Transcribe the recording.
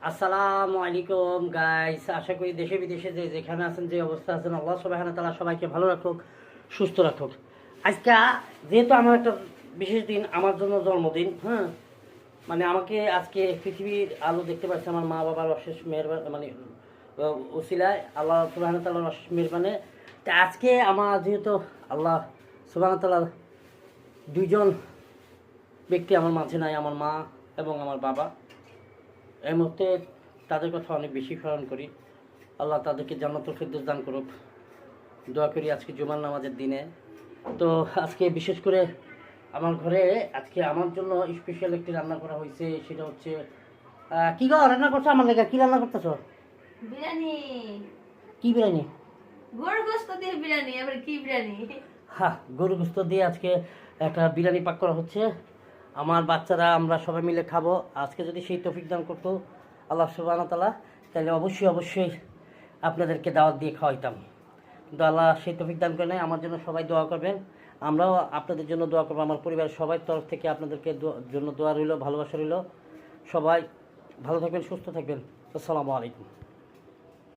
আসসালামু আলাইকুম গাইস, আশা করি দেশে বিদেশে যেখানে আছেন, যে অবস্থা আছেন, আল্লাহ সুবহানাহু ওয়া তাআলা সবাইকে ভালো রাখুক, সুস্থ রাখুক। আজকে যেহেতু আমার একটা বিশেষ দিন, আমার জন্য জন্মদিন, হ্যাঁ, মানে আমাকে আজকে পৃথিবীর আলো দেখতে পাচ্ছে আমার মা বাবার অশেষ মেহরবান, মানে ওসিলায় আল্লাহ সুবহানাহু ওয়া তাআলার অশেষ মেহরবানে। তা আজকে আমার যেহেতু আল্লাহ সুবহানাহু ওয়া তাআলা দুইজন ব্যক্তি আমার মাঝে নাই, আমার মা এবং আমার বাবা। এই মুহূর্তে তাদের কথা অনেক বেশি স্মরণ করি। আল্লাহ তাদেরকে জান্নাতুল ফেরদৌস দান করুক, দোয়া করি আজকে জুমার নামাজের দিনে। তো আজকে বিশেষ করে আমার ঘরে আজকে আমার জন্য স্পেশাল একটি রান্না করা হয়েছে, সেটা হচ্ছে কি গো রান্না করছো আমার লেগে? কি রান্না করতেছো? বিরিয়ানি। কি বিরিয়ানি? গরুর গোশত দিয়ে বিরিয়ানি। আবার কি বিরিয়ানি? হ্যাঁ, গরু গোশত দিয়ে আজকে একটা বিরিয়ানি পাক করা হচ্ছে। আমার বাচ্চারা আমরা সবাই মিলে খাবো। আজকে যদি সেই তৌফিক দান করতো আল্লাহ সুবহানাহু ওয়া তাআলা, তাহলে অবশ্যই আপনাদেরকে দাওয়াত দিয়ে খাওয়াইতাম, কিন্তু আল্লাহ সেই তৌফিক দান করে নাই। আমার জন্য সবাই দোয়া করবেন, আমরাও আপনাদের জন্য দোয়া করবো। আমার পরিবারের সবাই তরফ থেকে আপনাদেরকে জন্য দোয়া রইল, ভালোবাসা রইল। সবাই ভালো থাকবেন, সুস্থ থাকবেন। আসসালামু আলাইকুম।